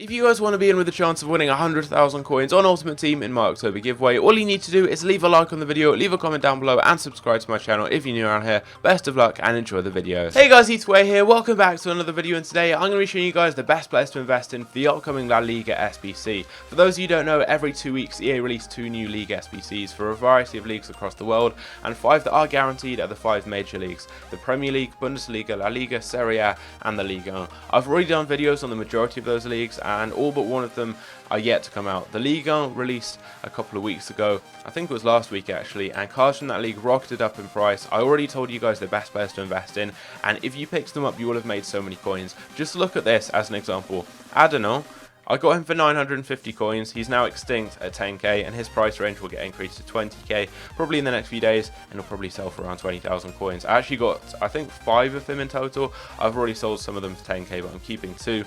If you guys want to be in with a chance of winning 100,000 coins on Ultimate Team in my October giveaway, all you need to do is leave a like on the video, leave a comment down below, and subscribe to my channel if you're new around here. Best of luck and enjoy the video. Hey guys, Eataway here, welcome back to another video, and today I'm going to be showing you guys the best players to invest in for the upcoming La Liga SBC. For those of you who don't know, every 2 weeks EA release 2 new Liga SBCs for a variety of leagues across the world, and 5 that are guaranteed are the 5 major leagues: the Premier League, Bundesliga, La Liga, Serie A, and the Liga. I've already done videos on the majority of those leagues, and all but one of them are yet to come out. The Liga released a couple of weeks ago, I think it was last week actually, and cards from that league rocketed up in price. I already told you guys the best players to invest in, and if you picked them up you will have made so many coins. Just look at this as an example. Adano, I got him for 950 coins, he's now extinct at 10k, and his price range will get increased to 20k probably in the next few days, and he'll probably sell for around 20,000 coins. I actually got, I think, 5 of him in total. I've already sold some of them for 10k, but I'm keeping 2.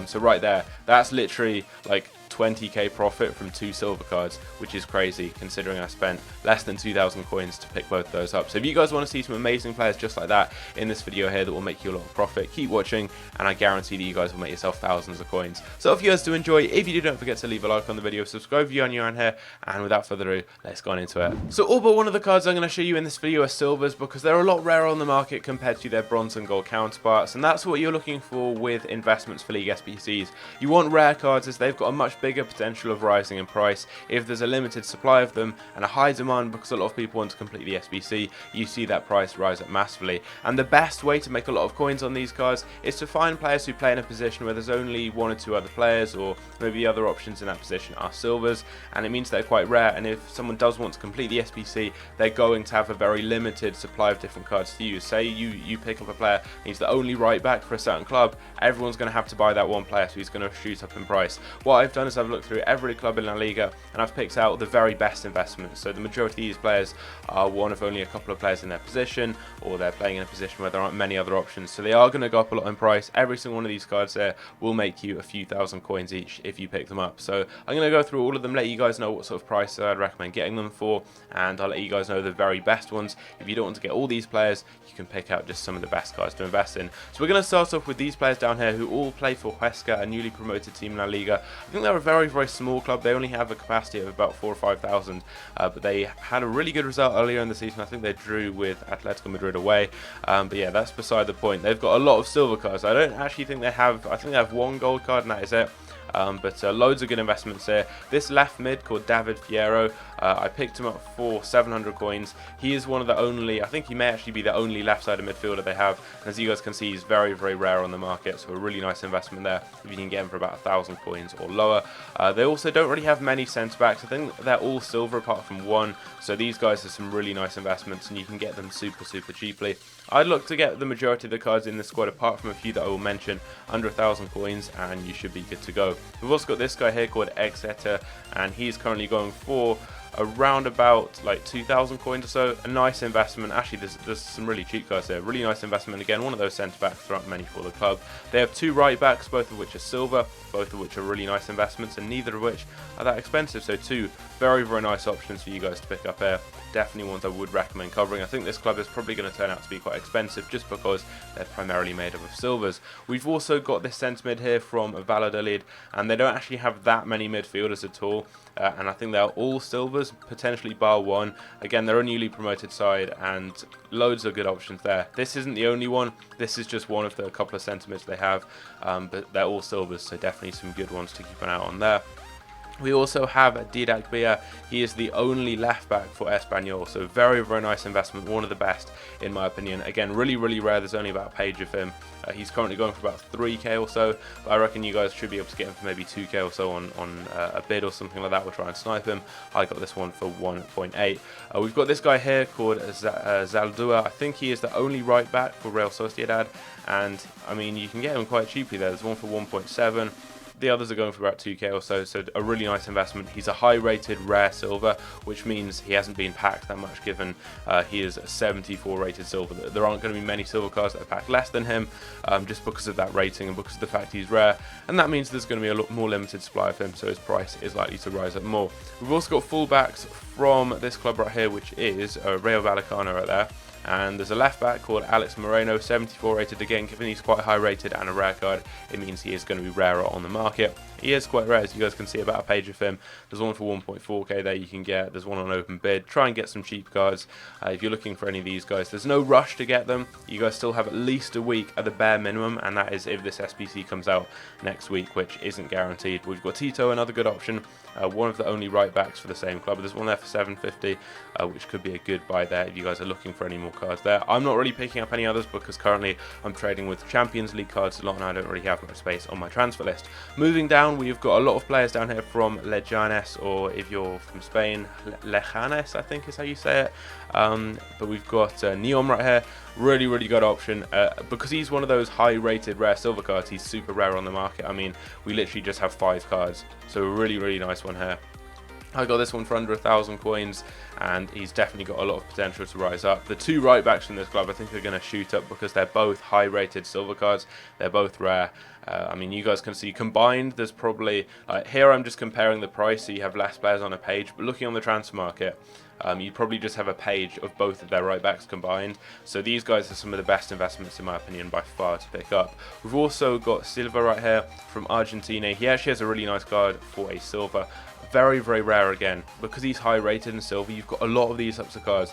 So right there, that's literally like 20k profit from 2 silver cards, which is crazy considering I spent less than 2,000 coins to pick both of those up. So if you guys want to see some amazing players just like that in this video here that will make you a lot of profit, keep watching and I guarantee that you guys will make yourself thousands of coins. So if you guys do enjoy, if you do, don't forget to leave a like on the video, subscribe if you're new around here, and without further ado, let's go on into it. So all but one of the cards I'm going to show you in this video are silvers, because they're a lot rarer on the market compared to their bronze and gold counterparts, and that's what you're looking for with investments for League SBCs. You want rare cards as they've got a much bigger potential of rising in price. If there's a limited supply of them and a high demand because a lot of people want to complete the SBC, you see that price rise up massively. And the best way to make a lot of coins on these cards is to find players who play in a position where there's only 1 or 2 other players, or maybe other options in that position are silvers, and it means they're quite rare. And if someone does want to complete the SBC, they're going to have a very limited supply of different cards to use. Say you pick up a player and he's the only right back for a certain club, everyone's going to have to buy that one player, so he's going to shoot up in price. What I've done is I've looked through every club in La Liga and I've picked out the very best investments. So the majority of these players are one of only a couple of players in their position, or they're playing in a position where there aren't many other options, so they are going to go up a lot in price. Every single one of these cards there will make you a few thousand coins each if you pick them up. So I'm going to go through all of them, let you guys know what sort of price I'd recommend getting them for, and I'll let you guys know the very best ones. If you don't want to get all these players, you can pick out just some of the best cards to invest in. So we're going to start off with these players down here who all play for Huesca, a newly promoted team in La Liga. I think they're a very, very small club. They only have a capacity of about 4,000 or 5,000, but they had a really good result earlier in the season. I think they drew with Atletico Madrid away, but yeah, that's beside the point. They've got a lot of silver cards. I don't actually think they have, I think they have 1 gold card and that is it. But loads of good investments here. This left mid called David Fierro, I picked him up for 700 coins. He is one of the only, I think he may actually be the only left-sided midfielder they have. And as you guys can see, he's very, very rare on the market, so a really nice investment there if you can get him for about 1,000 coins or lower. They also don't really have many centre-backs. I think they're all silver apart from 1, so these guys are some really nice investments and you can get them super, super cheaply. I'd look to get the majority of the cards in the squad, apart from a few that I will mention, under 1,000 coins, and you should be good to go. We've also got this guy here called Exeter, and he's currently going for around about like 2,000 coins or so. A nice investment. Actually, there's some really cheap guys there. Really nice investment. Again, one of those centre backs. There aren't many for the club. They have 2 right backs, both of which are silver, both of which are really nice investments, and neither of which are that expensive. So 2 very, very nice options for you guys to pick up here. Definitely ones I would recommend covering. I think this club is probably going to turn out to be quite expensive just because they're primarily made up of silvers. We've also got this centre mid here from Valladolid, and they don't actually have that many midfielders at all, and I think they're all silvers, potentially bar 1. Again, they're a newly promoted side and loads of good options there. This isn't the only one, this is just one of the couple of centre mids they have, but they're all silvers, so definitely some good ones to keep an eye on there. We also have Didac Bia. He is the only left back for Espanyol, so very, very nice investment, one of the best in my opinion. Again, really, really rare. There's only about a page of him. He's currently going for about 3k or so, but I reckon you guys should be able to get him for maybe 2k or so on a bid or something like that. We'll try and snipe him. I got this one for 1.8. We've got this guy here called Zaldua. I think he is the only right back for Real Sociedad, and I mean, you can get him quite cheaply there. There's one for 1.7. The others are going for about 2k or so, so a really nice investment. He's a high rated rare silver, which means he hasn't been packed that much, given he is a 74 rated silver. There aren't going to be many silver cards that are packed less than him, just because of that rating and because of the fact he's rare, and that means there's going to be a lot more limited supply of him, so his price is likely to rise up more. We've also got fullbacks from this club right here, which is Rayo Vallecano right there. And there's a left back called Alex Moreno, 74 rated. Again, given he's quite high rated and a rare card, it means he is going to be rarer on the market. He is quite rare, as you guys can see about a page of him. There's one for 1.4k there you can get. There's one on open bid. Try and get some cheap cards if you're looking for any of these guys. There's no rush to get them. You guys still have at least a week at the bare minimum, and that is if this SBC comes out next week, which isn't guaranteed. We've got Tito, another good option. One of the only right backs for the same club. There's one there for 750, which could be a good buy there if you guys are looking for any more cards there. I'm not really picking up any others because currently I'm trading with Champions League cards a lot and I don't really have much space on my transfer list. Moving down, we've got a lot of players down here from Leganes, or if you're from Spain, Leganes, I think is how you say it. But we've got Neom right here. Really good option because he's one of those high rated rare silver cards. He's super rare on the market. I mean, we literally just have 5 cards, so a really nice one here. I got this one for under 1,000 coins, and he's definitely got a lot of potential to rise up. The 2 right backs from this club I think are going to shoot up because they're both high rated silver cards. They're both rare. I mean, you guys can see combined there's probably, here I'm just comparing the price so you have less players on a page, but looking on the transfer market, you probably just have a page of both of their right backs combined. So these guys are some of the best investments in my opinion by far to pick up. We've also got Silva right here from Argentina. He actually has a really nice card for a silver. Very rare again because he's high rated in silver. You've got a lot of these types of cards.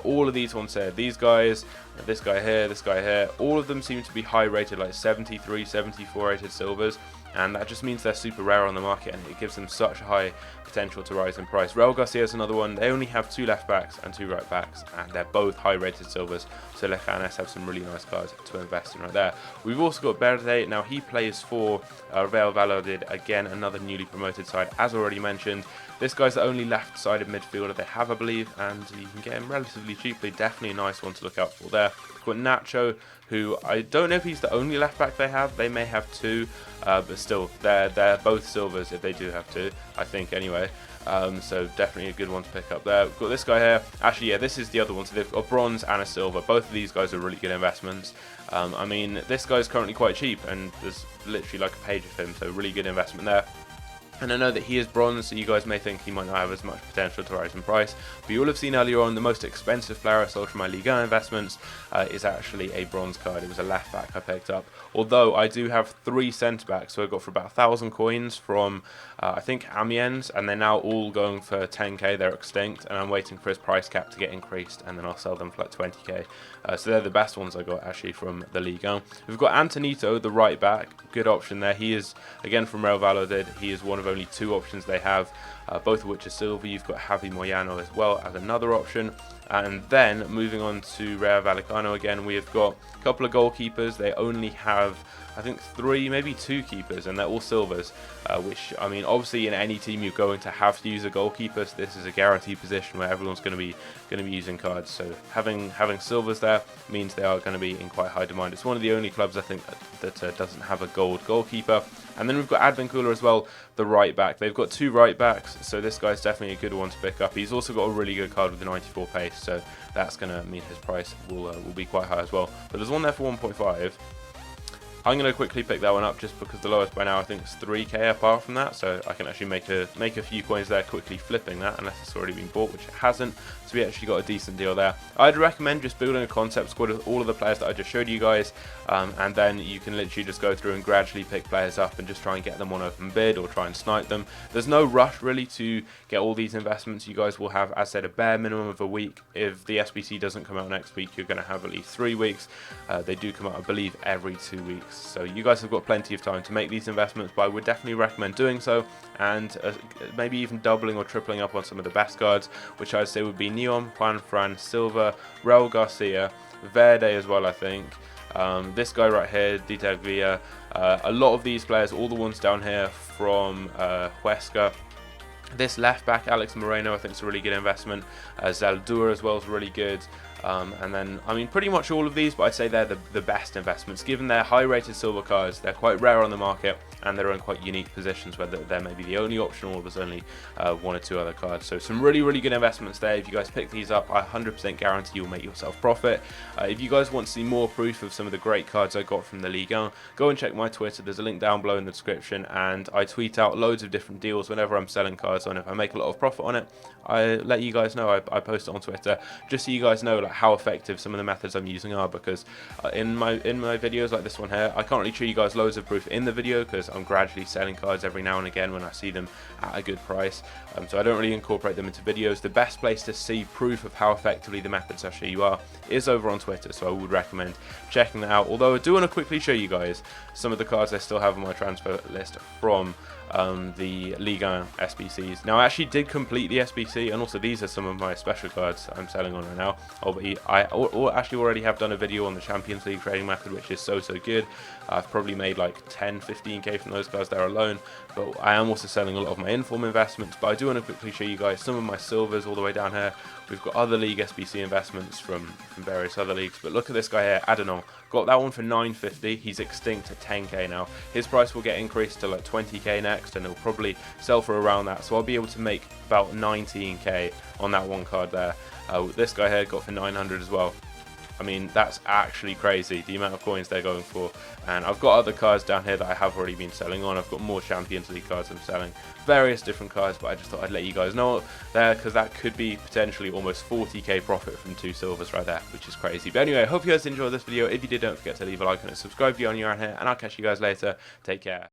All of these ones here, these guys, this guy here, all of them seem to be high rated, like 73, 74 rated silvers, and that just means they're super rare on the market and it gives them such a high potential to rise in price. Raul Garcia is another one. They only have 2 left backs and 2 right backs, and they're both high rated silvers, so Leganes have some really nice cards to invest in right there. We've also got Verde. Now he plays for Real Valladolid, again another newly promoted side, as already mentioned. This guy's the only left-sided midfielder they have, I believe, and you can get him relatively cheaply. Definitely a nice one to look out for there. We've got Nacho, who I don't know if he's the only left back they have. They may have 2, but still, they're both silvers if they do have 2, I think anyway. So definitely a good one to pick up there. We've got this guy here. Actually, yeah, this is the other one. So they've got a bronze and a silver. Both of these guys are really good investments. I mean, this guy's currently quite cheap, and there's literally like a page of him, so really good investment there. And I know that he is bronze, so you guys may think he might not have as much potential to rise in price. But you will have seen earlier on, the most expensive player I sold from my Liga investments is actually a bronze card. It was a left back I picked up. Although I do have 3 centre backs, so I got for about 1,000 coins from, I think, Amiens, and they're now all going for 10k. They're extinct, and I'm waiting for his price cap to get increased, and then I'll sell them for like 20k. So they're the best ones I got actually from the Liga. We've got Antonito, the right back. Good option there. He is, again, from Real Valladolid. He is one of only 2 options they have, both of which are silver. You've got Javi Moyano as well as another option. And then moving on to Real Vallecano again, we've got a couple of goalkeepers. They only have, I think, 3, maybe 2 keepers, and they're all silvers, which, I mean, obviously in any team you're going to have to use a goalkeeper, so this is a guaranteed position where everyone's going to be using cards. So having silvers there means they are going to be in quite high demand. It's one of the only clubs I think that doesn't have a gold goalkeeper. And then we've got Advincula as well, the right back. They've got 2 right backs, so this guy's definitely a good one to pick up. He's also got a really good card with the 94 pace, so that's going to mean his price will be quite high as well. But there's one there for 1.5. I'm going to quickly pick that one up just because the lowest by now I think is 3k apart from that, so I can actually make a few coins there quickly flipping that, unless it's already been bought, which it hasn't. So we actually got a decent deal there. I'd recommend just building a concept squad with all of the players that I just showed you guys, and then you can literally just go through and gradually pick players up and just try and get them on open bid or try and snipe them. There's no rush really to get all these investments. You guys will have, as I said, a bare minimum of a week. If the SBC doesn't come out next week, you're going to have at least 3 weeks. They do come out, I believe, every 2 weeks. So you guys have got plenty of time to make these investments, but I would definitely recommend doing so, and maybe even doubling or tripling up on some of the best cards, which I'd say would be Neon, Juanfran, Silva, Raul Garcia, Verde as well, I think. This guy right here, Dieter Villa. A lot of these players, all the ones down here from Huesca. This left back, Alex Moreno, I think is a really good investment. Zaldúa as well is really good. And then, I mean, pretty much all of these, but I'd say they're the best investments. Given their high-rated silver cards, they're quite rare on the market, and they're in quite unique positions where they're maybe the only option, or there's only 1 or 2 other cards. So some really good investments there. If you guys pick these up, I 100% guarantee you'll make yourself profit. If you guys want to see more proof of some of the great cards I got from the Liga, go and check my Twitter. There's a link down below in the description, and I tweet out loads of different deals whenever I'm selling cards on. If I make a lot of profit on it, I let you guys know. I post it on Twitter, just so you guys know, like, like how effective some of the methods I'm using are, because in my videos like this one here, I can't really show you guys loads of proof in the video because I'm gradually selling cards every now and again when I see them at a good price, so I don't really incorporate them into videos. The best place to see proof of how effectively the methods I show you are is over on Twitter, so I would recommend checking that out. Although I do want to quickly show you guys some of the cards I still have on my transfer list from the Liga SBCs. Now I actually did complete the SBC, and also these are some of my special cards I'm selling on right now. I actually already have done a video on the Champions League trading method, which is so good. I've probably made like 10-15k from those cards there alone, but I am also selling a lot of my inform investments. But I do want to quickly show you guys some of my silvers all the way down here. We've got other League SBC investments from various other leagues, but look at this guy here, Adenol. Got that one for 950. He's extinct at 10k now. His price will get increased to like 20k next, and it'll probably sell for around that. So I'll be able to make about 19k on that one card there. This guy here got for 900 as well. I mean, that's actually crazy, the amount of coins they're going for. And I've got other cards down here that I have already been selling on. I've got more Champions League cards I'm selling, various different cards, but I just thought I'd let you guys know there, because that could be potentially almost 40k profit from 2 silvers right there, which is crazy. But anyway, I hope you guys enjoyed this video. If you did, don't forget to leave a like and subscribe if you're new around here, and I'll catch you guys later. Take care.